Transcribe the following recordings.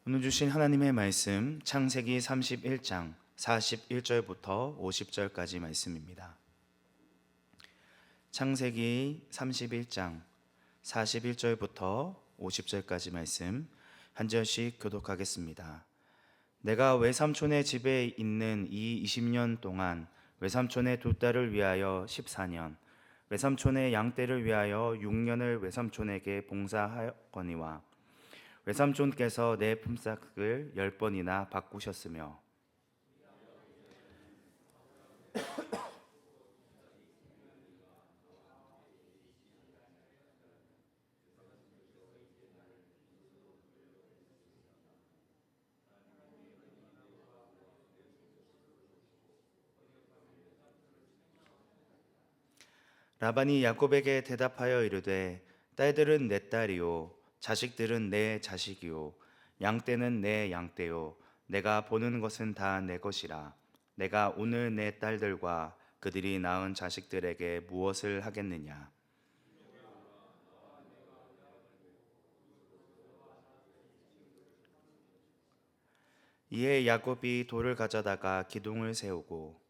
오늘 주신 하나님의 말씀 창세기 31장 41절부터 50절까지 말씀입니다. 창세기 31장 41절부터 50절까지 말씀 한 절씩 교독하겠습니다. 내가 외삼촌의 집에 있는 이 20년 동안 외삼촌의 두 딸을 위하여 14년, 외삼촌의 양떼를 위하여 6년을 외삼촌에게 봉사하였거니와 외삼촌께서 내 품삯을 10번이나 바꾸셨으며 라반이 야곱에게 대답하여 이르되 딸들은 내 딸이요 자식들은 내 자식이요 양떼는 내 양떼요 내가 보는 것은 다 내 것이라. 내가 오늘 내 딸들과 그들이 낳은 자식들에게 무엇을 하겠느냐. 이에 야곱이 돌을 가져다가 기둥을 세우고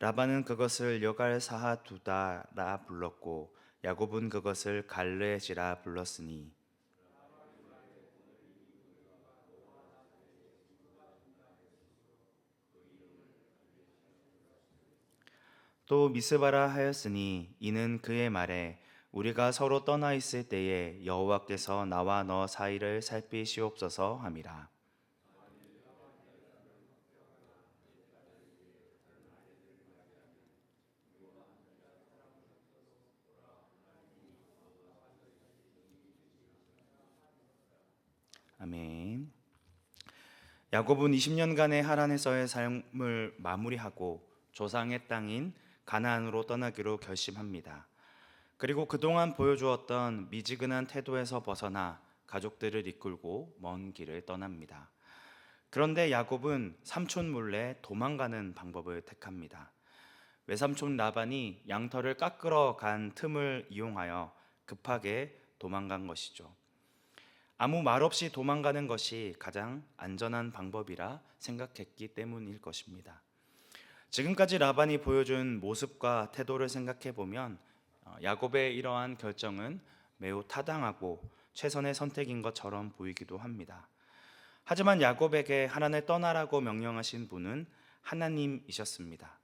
라반은 그것을 여갈사하두다라 불렀고 야곱은 그것을 갈레시라 불렀으니 또 미스바라 하였으니 이는 그의 말에 우리가 서로 떠나 있을 때에 여호와께서 나와 너 사이를 살피시옵소서 함이라. 아멘. 야곱은 20년간의 하란에서의 삶을 마무리하고 조상의 땅인 가나안으로 떠나기로 결심합니다. 그리고 그동안 보여주었던 미지근한 태도에서 벗어나 가족들을 이끌고 먼 길을 떠납니다. 그런데 야곱은 삼촌 몰래 도망가는 방법을 택합니다. 외삼촌 라반이 양털을 깎으러 간 틈을 이용하여 급하게 도망간 것이죠. 아무 말 없이 도망가는 것이 가장 안전한 방법이라 생각했기 때문일 것입니다. 지금까지 라반이 보여준 모습과 태도를 생각해 보면 야곱의 이러한 결정은 매우 타당하고 최선의 선택인 것처럼 보이기도 합니다. 하지만 야곱에게 하란을 떠나라고 명령하신 분은 하나님이셨습니다.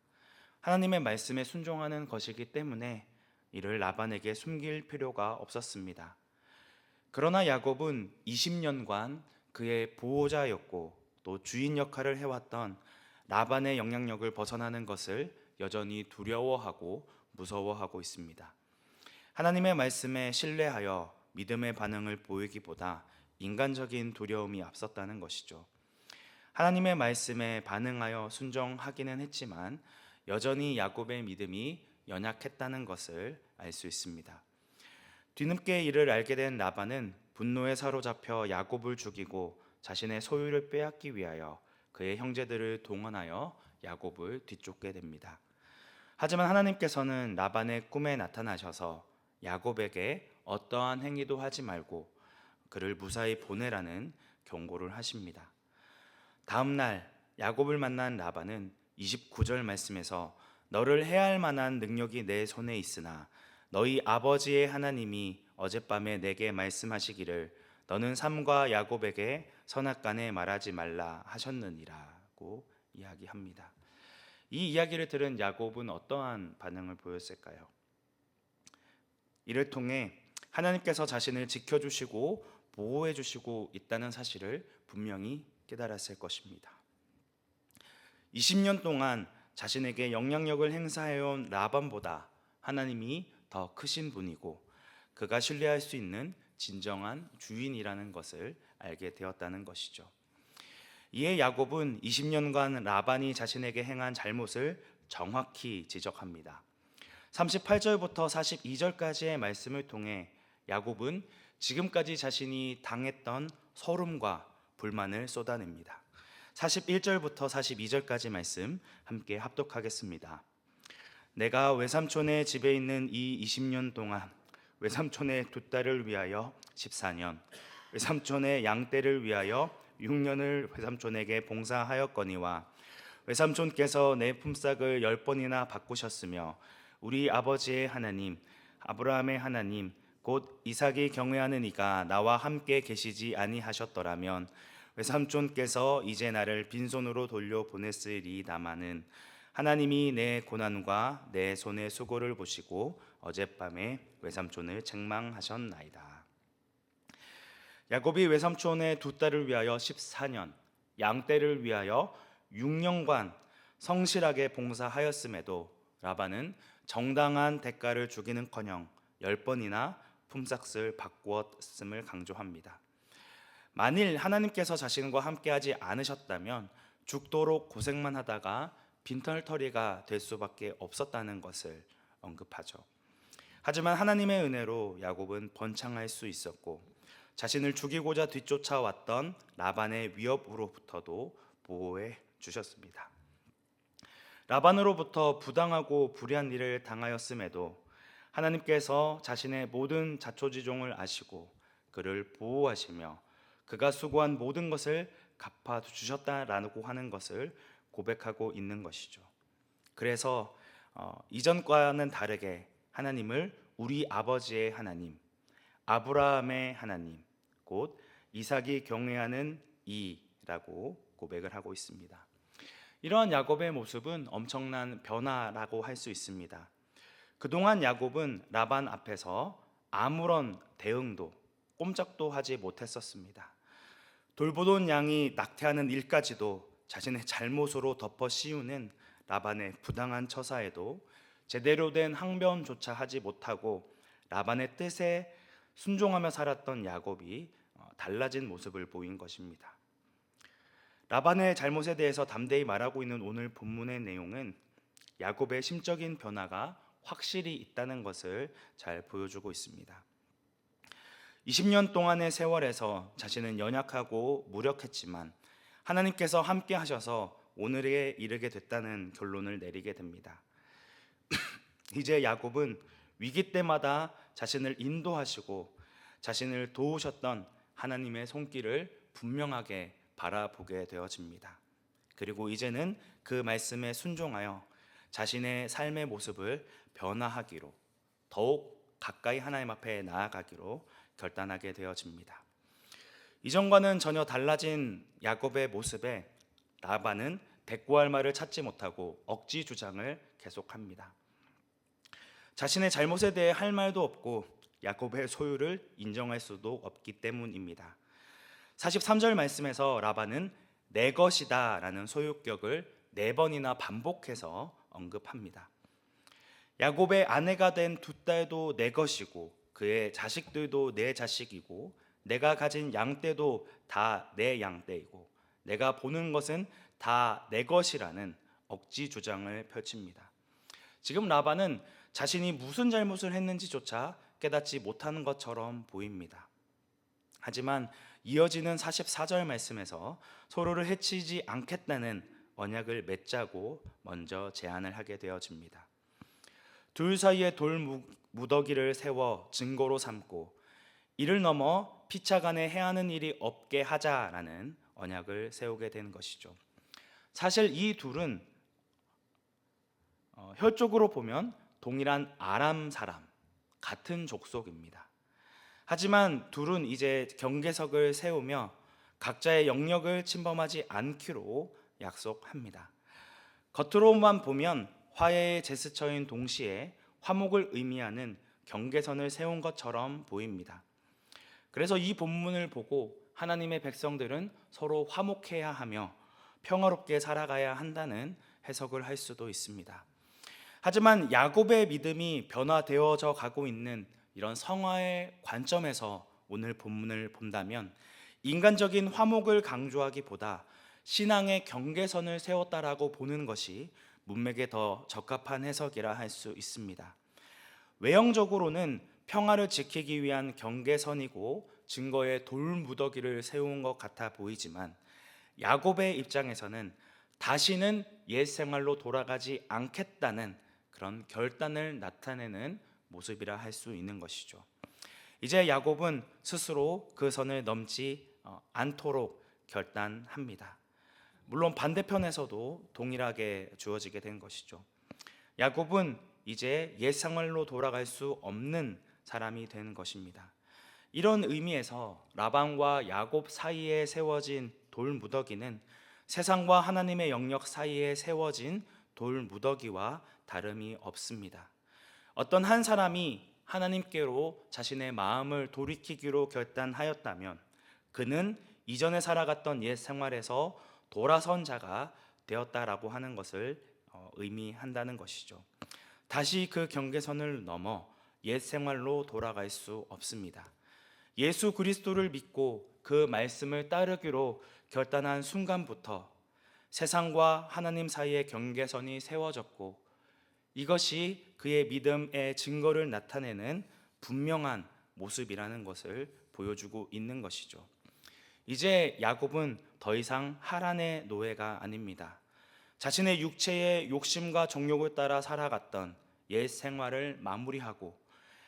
하나님의 말씀에 순종하는 것이기 때문에 이를 라반에게 숨길 필요가 없었습니다. 그러나 야곱은 20년간 그의 보호자였고 또 주인 역할을 해왔던 라반의 영향력을 벗어나는 것을 여전히 두려워하고 무서워하고 있습니다. 하나님의 말씀에 신뢰하여 믿음의 반응을 보이기보다 인간적인 두려움이 앞섰다는 것이죠. 하나님의 말씀에 반응하여 순종하기는 했지만 여전히 야곱의 믿음이 연약했다는 것을 알 수 있습니다. 뒤늦게 이를 알게 된 라반은 분노에 사로잡혀 야곱을 죽이고 자신의 소유를 빼앗기 위하여 그의 형제들을 동원하여 야곱을 뒤쫓게 됩니다. 하지만 하나님께서는 라반의 꿈에 나타나셔서 야곱에게 어떠한 행위도 하지 말고 그를 무사히 보내라는 경고를 하십니다. 다음 날 야곱을 만난 라반은 29절 말씀에서 너를 해할 만한 능력이 내 손에 있으나 너희 아버지의 하나님이 어젯밤에 내게 말씀하시기를 너는 삼가 야곱에게 선악간에 말하지 말라 하셨느니라고 이야기합니다. 이 이야기를 들은 야곱은 어떠한 반응을 보였을까요? 이를 통해 하나님께서 자신을 지켜주시고 보호해주시고 있다는 사실을 분명히 깨달았을 것입니다. 20년 동안 자신에게 영향력을 행사해온 라반보다 하나님이 더 크신 분이고 그가 신뢰할 수 있는 진정한 주인이라는 것을 알게 되었다는 것이죠. 이에 야곱은 20년간 라반이 자신에게 행한 잘못을 정확히 지적합니다. 38절부터 42절까지의 말씀을 통해 야곱은 지금까지 자신이 당했던 서름과 불만을 쏟아냅니다. 41절부터 42절까지 말씀 함께 합독하겠습니다. 내가 외삼촌의 집에 있는 이 20년 동안 외삼촌의 두 딸을 위하여 14년, 외삼촌의 양떼를 위하여 6년을 외삼촌에게 봉사하였거니와 외삼촌께서 내 품삯을 10번이나 바꾸셨으며 우리 아버지의 하나님 아브라함의 하나님 곧 이삭이 경외하는 이가 나와 함께 계시지 아니하셨더라면 외삼촌께서 이제 나를 빈손으로 돌려 보냈으리다마는 하나님이 내 고난과 내 손의 수고를 보시고 어젯밤에 외삼촌을 책망하셨나이다. 야곱이 외삼촌의 두 딸을 위하여 14년, 양떼를 위하여 6년간 성실하게 봉사하였음에도 라반은 정당한 대가를 주기는커녕 10번이나 품삯을 바꾸었음을 강조합니다. 만일 하나님께서 자신과 함께하지 않으셨다면 죽도록 고생만 하다가 빈털터리가 될 수밖에 없었다는 것을 언급하죠. 하지만 하나님의 은혜로 야곱은 번창할 수 있었고 자신을 죽이고자 뒤쫓아왔던 라반의 위협으로부터도 보호해 주셨습니다. 라반으로부터 부당하고 불의한 일을 당하였음에도 하나님께서 자신의 모든 자초지종을 아시고 그를 보호하시며 그가 수고한 모든 것을 갚아주셨다라고 하는 것을 고백하고 있는 것이죠. 그래서 이전과는 다르게 하나님을 우리 아버지의 하나님, 아브라함의 하나님, 곧 이삭이 경외하는 이라고 고백을 하고 있습니다. 이러한 야곱의 모습은 엄청난 변화라고 할 수 있습니다. 그동안 야곱은 라반 앞에서 아무런 대응도 꼼짝도 하지 못했었습니다. 돌보던 양이 낙태하는 일까지도 자신의 잘못으로 덮어 씌우는 라반의 부당한 처사에도 제대로 된 항변조차 하지 못하고 라반의 뜻에 순종하며 살았던 야곱이 달라진 모습을 보인 것입니다. 라반의 잘못에 대해서 담대히 말하고 있는 오늘 본문의 내용은 야곱의 심적인 변화가 확실히 있다는 것을 잘 보여주고 있습니다. 20년 동안의 세월에서 자신은 연약하고 무력했지만 하나님께서 함께 하셔서 오늘에 이르게 됐다는 결론을 내리게 됩니다. 이제 야곱은 위기 때마다 자신을 인도하시고 자신을 도우셨던 하나님의 손길을 분명하게 바라보게 되어집니다. 그리고 이제는 그 말씀에 순종하여 자신의 삶의 모습을 변화하기로, 더욱 가까이 하나님 앞에 나아가기로 결단하게 되어집니다. 이전과는 전혀 달라진 야곱의 모습에 라반은 대꾸할 말을 찾지 못하고 억지 주장을 계속합니다. 자신의 잘못에 대해 할 말도 없고 야곱의 소유를 인정할 수도 없기 때문입니다. 43절 말씀에서 라반은 내 것이다 라는 소유격을 4번이나 반복해서 언급합니다. 야곱의 아내가 된 두 딸도 내 것이고 그의 자식들도 내 자식이고 내가 가진 양떼도 다 내 양떼이고 내가 보는 것은 다 내 것이라는 억지 주장을 펼칩니다. 지금 라반은 자신이 무슨 잘못을 했는지조차 깨닫지 못하는 것처럼 보입니다. 하지만 이어지는 44절 말씀에서 서로를 해치지 않겠다는 언약을 맺자고 먼저 제안을 하게 되어집니다. 둘 사이에 돌 무더기를 세워 증거로 삼고 이를 넘어 피차간에 해하는 일이 없게 하자라는 언약을 세우게 된 것이죠. 사실 이 둘은 혈족으로 보면 동일한 아람 사람, 같은 족속입니다. 하지만 둘은 이제 경계석을 세우며 각자의 영역을 침범하지 않기로 약속합니다. 겉으로만 보면 화해의 제스처인 동시에 화목을 의미하는 경계선을 세운 것처럼 보입니다. 그래서 이 본문을 보고 하나님의 백성들은 서로 화목해야 하며 평화롭게 살아가야 한다는 해석을 할 수도 있습니다. 하지만 야곱의 믿음이 변화되어져 가고 있는 이런 성화의 관점에서 오늘 본문을 본다면 인간적인 화목을 강조하기보다 신앙의 경계선을 세웠다라고 보는 것이 문맥에 더 적합한 해석이라 할 수 있습니다. 외형적으로는 평화를 지키기 위한 경계선이고 증거의 돌무더기를 세운 것 같아 보이지만 야곱의 입장에서는 다시는 옛 생활로 돌아가지 않겠다는 그런 결단을 나타내는 모습이라 할 수 있는 것이죠. 이제 야곱은 스스로 그 선을 넘지 않도록 결단합니다. 물론 반대편에서도 동일하게 주어지게 된 것이죠. 야곱은 이제 옛 생활로 돌아갈 수 없는 사람이 된 것입니다. 이런 의미에서 라반과 야곱 사이에 세워진 돌무더기는 세상과 하나님의 영역 사이에 세워진 돌무더기와 다름이 없습니다. 어떤 한 사람이 하나님께로 자신의 마음을 돌이키기로 결단하였다면 그는 이전에 살아갔던 옛 생활에서 돌아선 자가 되었다라고 하는 것을 의미한다는 것이죠. 다시 그 경계선을 넘어 옛 생활로 돌아갈 수 없습니다. 예수 그리스도를 믿고 그 말씀을 따르기로 결단한 순간부터 세상과 하나님 사이의 경계선이 세워졌고 이것이 그의 믿음의 증거를 나타내는 분명한 모습이라는 것을 보여주고 있는 것이죠. 이제 야곱은 더 이상 하란의 노예가 아닙니다. 자신의 육체의 욕심과 정욕을 따라 살아갔던 옛 생활을 마무리하고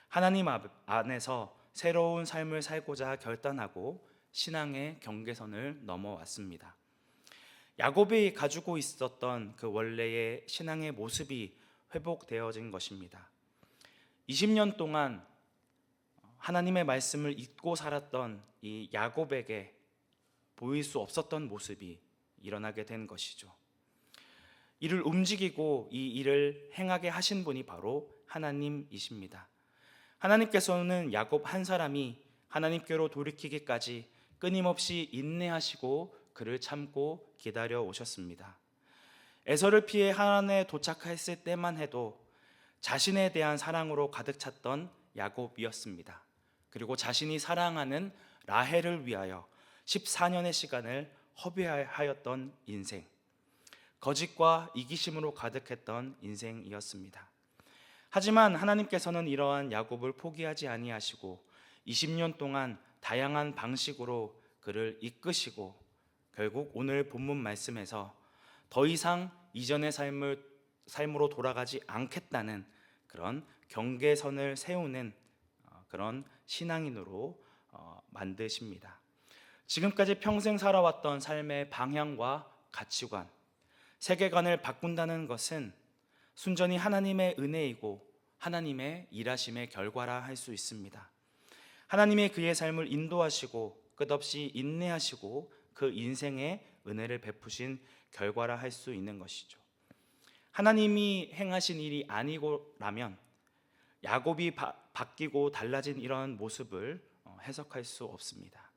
하나님 안에서 새로운 삶을 살고자 결단하고 신앙의 경계선을 넘어왔습니다. 야곱이 가지고 있었던 그 원래의 신앙의 모습이 회복되어진 것입니다. 20년 동안 하나님의 말씀을 잊고 살았던 이 야곱에게 보일 수 없었던 모습이 일어나게 된 것이죠. 이를 움직이고 이 일을 행하게 하신 분이 바로 하나님이십니다. 하나님께서는 야곱 한 사람이 하나님께로 돌이키기까지 끊임없이 인내하시고 그를 참고 기다려 오셨습니다. 에서를 피해 하란에 도착했을 때만 해도 자신에 대한 사랑으로 가득 찼던 야곱이었습니다. 그리고 자신이 사랑하는 라헬을 위하여 14년의 시간을 허비하였던 인생, 거짓과 이기심으로 가득했던 인생이었습니다. 하지만 하나님께서는 이러한 야곱을 포기하지 아니하시고 20년 동안 다양한 방식으로 그를 이끄시고 결국 오늘 본문 말씀에서 더 이상 이전의 삶으로 돌아가지 않겠다는 그런 경계선을 세우는 그런 신앙인으로 만드십니다. 지금까지 평생 살아왔던 삶의 방향과 가치관, 세계관을 바꾼다는 것은 순전히 하나님의 은혜이고 하나님의 일하심의 결과라 할 수 있습니다. 하나님의 그의 삶을 인도하시고 끝없이 인내하시고 그 인생에 은혜를 베푸신 결과라 할 수 있는 것이죠. 하나님이 행하신 일이 아니고라면 야곱이 바뀌고 달라진 이런 모습을 해석할 수 없습니다.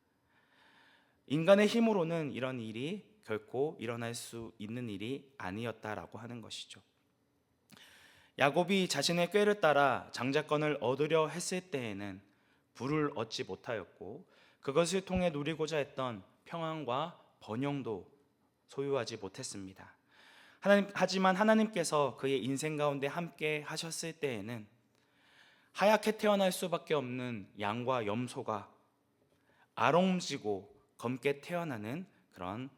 인간의 힘으로는 이런 일이 결코 일어날 수 있는 일이 아니었다라고 하는 것이죠. 야곱이 자신의 꾀를 따라 장자권을 얻으려 했을 때에는 부를 얻지 못하였고 그것을 통해 누리고자 했던 평안과 번영도 소유하지 못했습니다. 하지만 하나님께서 그의 인생 가운데 함께 하셨을 때에는 하얗게 태어날 수밖에 없는 양과 염소가 아롱지고 검게 태어나는 그런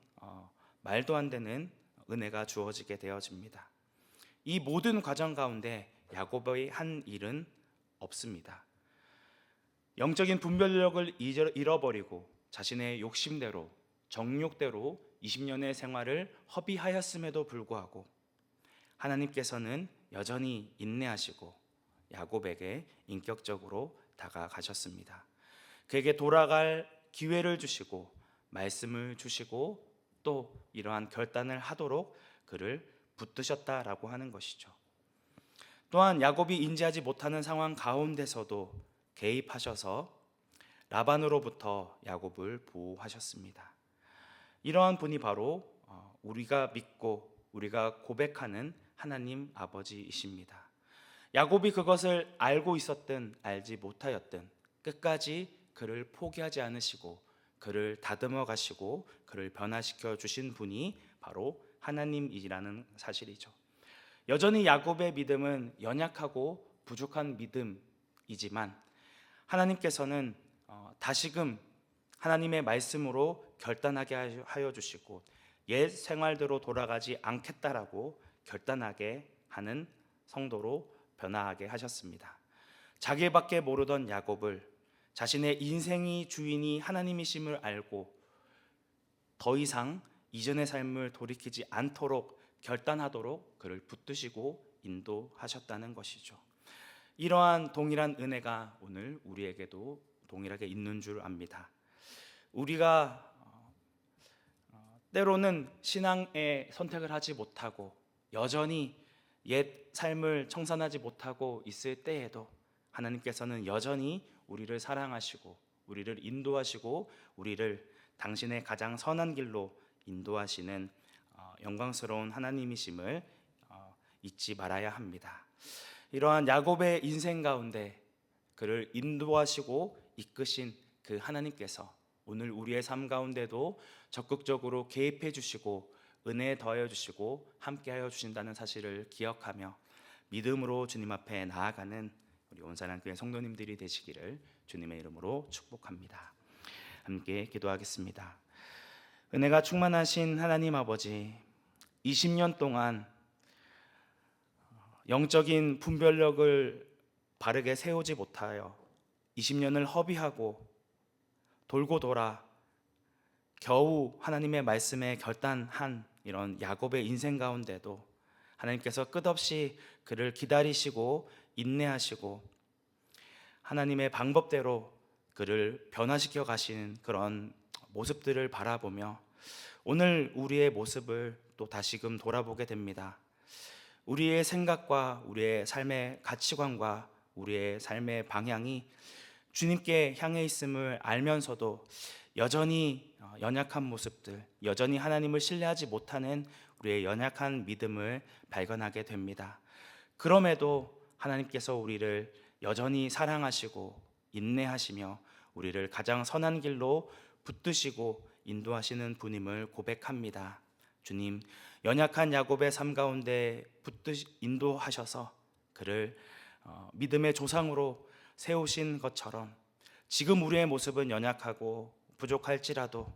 말도 안 되는 은혜가 주어지게 되어집니다. 이 모든 과정 가운데 야곱의 한 일은 없습니다. 영적인 분별력을 잃어버리고 자신의 욕심대로 정욕대로 20년의 생활을 허비하였음에도 불구하고 하나님께서는 여전히 인내하시고 야곱에게 인격적으로 다가가셨습니다. 그에게 돌아갈 기회를 주시고 말씀을 주시고 또 이러한 결단을 하도록 그를 붙드셨다라고 하는 것이죠. 또한 야곱이 인지하지 못하는 상황 가운데서도 개입하셔서 라반으로부터 야곱을 보호하셨습니다. 이러한 분이 바로 우리가 믿고 우리가 고백하는 하나님 아버지이십니다. 야곱이 그것을 알고 있었든 알지 못하였든 끝까지 그를 포기하지 않으시고 그를 다듬어 가시고 그를 변화시켜 주신 분이 바로 하나님이라는 사실이죠. 여전히 야곱의 믿음은 연약하고 부족한 믿음이지만 하나님께서는 다시금 하나님의 말씀으로 결단하게 하여 주시고 옛 생활대로 돌아가지 않겠다라고 결단하게 하는 성도로 변화하게 하셨습니다. 자기밖에 모르던 야곱을 자신의 인생이 주인이 하나님이심을 알고 더 이상 이전의 삶을 돌이키지 않도록 결단하도록 그를 붙드시고 인도하셨다는 것이죠. 이러한 동일한 은혜가 오늘 우리에게도 동일하게 있는 줄 압니다. 우리가 때로는 신앙의 선택을 하지 못하고 여전히 옛 삶을 청산하지 못하고 있을 때에도 하나님께서는 여전히 우리를 사랑하시고 우리를 인도하시고 우리를 당신의 가장 선한 길로 인도하시는 영광스러운 하나님이심을 잊지 말아야 합니다. 이러한 야곱의 인생 가운데 그를 인도하시고 이끄신 그 하나님께서 오늘 우리의 삶 가운데도 적극적으로 개입해 주시고 은혜 더하여 주시고 함께하여 주신다는 사실을 기억하며 믿음으로 주님 앞에 나아가는 우리 온산한교회 성도님들이 되시기를 주님의 이름으로 축복합니다. 함께 기도하겠습니다. 은혜가 충만하신 하나님 아버지, 20년 동안 영적인 분별력을 바르게 세우지 못하여 20년을 허비하고 돌고 돌아 겨우 하나님의 말씀에 결단한 이런 야곱의 인생 가운데도 하나님께서 끝없이 그를 기다리시고 인내하시고 하나님의 방법대로 그를 변화시켜 가시는 그런 모습들을 바라보며 오늘 우리의 모습을 또 다시금 돌아보게 됩니다. 우리의 생각과 우리의 삶의 가치관과 우리의 삶의 방향이 주님께 향해 있음을 알면서도 여전히 연약한 모습들, 여전히 하나님을 신뢰하지 못하는 우리의 연약한 믿음을 발견하게 됩니다. 그럼에도 하나님께서 우리를 여전히 사랑하시고 인내하시며 우리를 가장 선한 길로 붙드시고 인도하시는 분임을 고백합니다. 주님, 연약한 야곱의 삶 가운데 인도하셔서 그를 믿음의 조상으로 세우신 것처럼 지금 우리의 모습은 연약하고 부족할지라도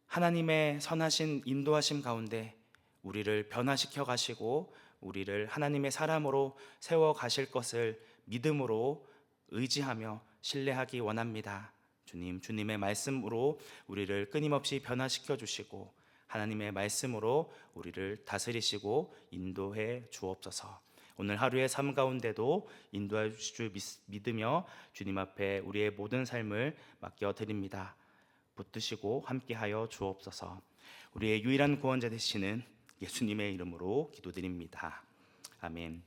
하나님의 선하신 인도하심 가운데 우리를 변화시켜 가시고 우리를 하나님의 사람으로 세워 가실 것을 믿음으로 의지하며 신뢰하기 원합니다. 주님, 주님의 말씀으로 우리를 끊임없이 변화시켜 주시고 하나님의 말씀으로 우리를 다스리시고 인도해 주옵소서. 오늘 하루의 삶 가운데도 인도해 주실 줄 믿으며 주님 앞에 우리의 모든 삶을 맡겨드립니다. 붙드시고 함께하여 주옵소서. 우리의 유일한 구원자 되시는 예수님의 이름으로 기도드립니다. 아멘.